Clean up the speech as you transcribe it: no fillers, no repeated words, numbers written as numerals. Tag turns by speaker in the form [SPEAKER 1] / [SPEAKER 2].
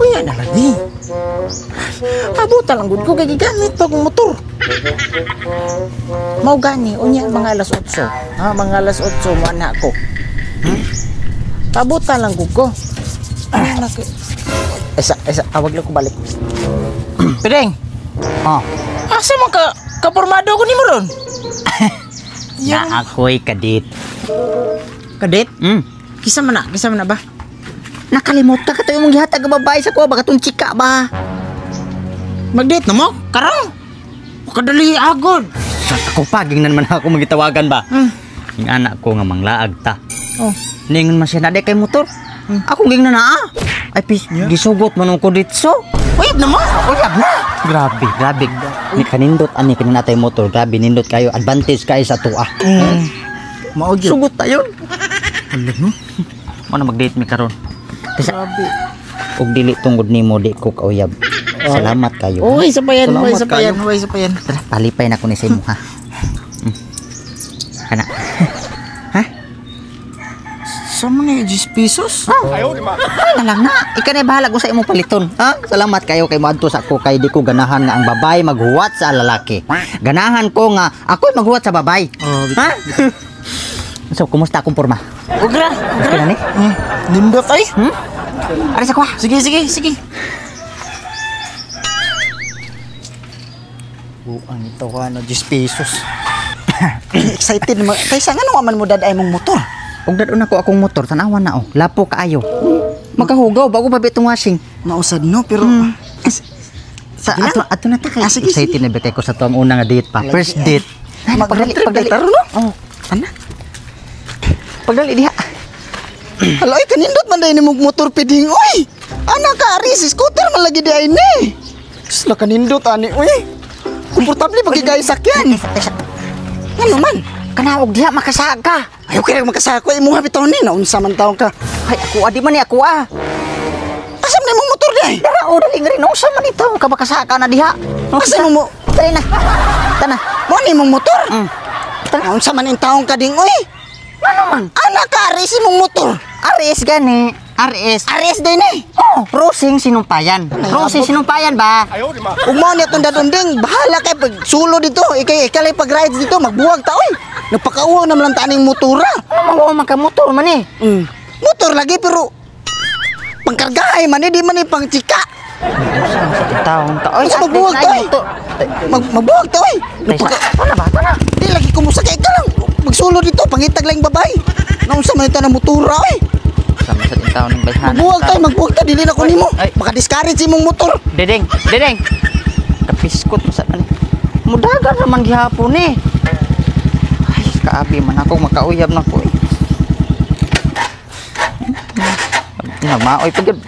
[SPEAKER 1] Uya na lagi. Abutan lang gud ko kay gigamit pa kong motor. Mao gani unya mga alas 8. Ha, mga alas 8 mo anak ko. Pabutan lang gud ko. Esa, awag lang ko balik. Pedeng. Oh. Asa man ka kapormado ko nimo ron?
[SPEAKER 2] Na ako'y kadit.
[SPEAKER 1] Kadit? Kisa man na ba?
[SPEAKER 2] Nakalimutan ka tayo mong gihatag ang babae sa ko, baka itong chika ba?
[SPEAKER 1] Mag-date na mo? Karang? Kadali agod.
[SPEAKER 2] Sa ako pa, gingnan man ako magitawagan ba? Yung anak ko nga manglaag ta.
[SPEAKER 1] Oh.
[SPEAKER 2] Ningon man siya na kay motor. Ako gingnan na Ay, gisugot man ko ditso.
[SPEAKER 1] Wait na mo?
[SPEAKER 2] Uyab na. Grabe. Ni kanindot ani kanin natay motor. Grabe nindot kayo. Advantage kayo sa tuwa.
[SPEAKER 1] Maugyo.
[SPEAKER 2] Sugot tayo.
[SPEAKER 1] Alam mo?
[SPEAKER 2] Ano mag-date mi karon?
[SPEAKER 1] Grabe.
[SPEAKER 2] Ug dili tungod nimo di ko kauyab. Salamat kayo.
[SPEAKER 1] Uy, sa payan.
[SPEAKER 2] Tara, palipay na ko ni sa imo ha. Kana. Ha?
[SPEAKER 1] Sa mga 10 pesos?
[SPEAKER 2] Ayaw di ma. Ay lang na. Ika na bahala ko sa imong paliton. Ha? Salamat kayo kay moadto sa ako kay di ko ganahan nga ang babae maghuwat sa lalaki. Ganahan ko nga ako'y maghuwat sa babae. Ha? So, kumusta akong porma?
[SPEAKER 1] Ugra.
[SPEAKER 2] Okay na ni?
[SPEAKER 1] Nindot ay.
[SPEAKER 2] Aray sa kwa.
[SPEAKER 1] Sige. Buang ito ka na 10 pesos. Excited mo. Kaysa nga naman mo daday mong motor.
[SPEAKER 2] Ug dadon ako akong motor, tanawan na Lapo kaayo. Magahugaw bago pa bitong washing.
[SPEAKER 1] Mausad no, pero
[SPEAKER 2] sa ato na ta kay excited na ba kay ko sa tuang una nga date pa. First date.
[SPEAKER 1] Pagdali.
[SPEAKER 2] Oh, ana. Pagdali diha.
[SPEAKER 1] Aloy kanindot man dai nimong motor piding oy. Ana ka ari scooter man lagi di ay ni. Sila kanindot ani oy. Komportable pag gay sakyan. Ano man?
[SPEAKER 2] Kanaog diha makasaga.
[SPEAKER 1] Ayaw kaya makasako imo ha bitaw ni naunsa man taon ka.
[SPEAKER 2] Ay ako adi man ni ako
[SPEAKER 1] Asam na imong motor di?
[SPEAKER 2] Dara o dali ngari unsa man itaw ka makasaka na diha.
[SPEAKER 1] Asam mo?
[SPEAKER 2] Dali na. Tana.
[SPEAKER 1] Mo ni imong motor?
[SPEAKER 2] Tana
[SPEAKER 1] unsa man in taon ka ding oy?
[SPEAKER 2] Ano man?
[SPEAKER 1] Ana ka aris imong motor.
[SPEAKER 2] RS gani.
[SPEAKER 1] Aris din eh.
[SPEAKER 2] Oh, Rosing sinumpayan. Rosing sinumpayan ba?
[SPEAKER 1] Ug mo ni atong dadunding, bahala kay pag sulo dito. Ikalay pag rides dito magbuwag ta oy. Nagpakauhaw na lang taning motora.
[SPEAKER 2] Ano man ka motor man eh.
[SPEAKER 1] Motor lagi pero pangkargahay man eh, di man eh pang chika.
[SPEAKER 2] Taong ta. Oy,
[SPEAKER 1] magbuwag ta oy. Magbuwag ta oy.
[SPEAKER 2] Tana.
[SPEAKER 1] Di lagi kumusakay ka lang. Magsulo dito, pangitag lang babae. Naunsa man ito na motora oy.
[SPEAKER 2] Sama sa taon ng bayhan.
[SPEAKER 1] Magbuwag ta, dili na ko nimo. Baka discourage imong motor.
[SPEAKER 2] Dedeng. Kapiskot mo sa ani. Mudagan naman gihapon eh. Ay, kaabi man ako makauyab na ko eh. Maoy pagod.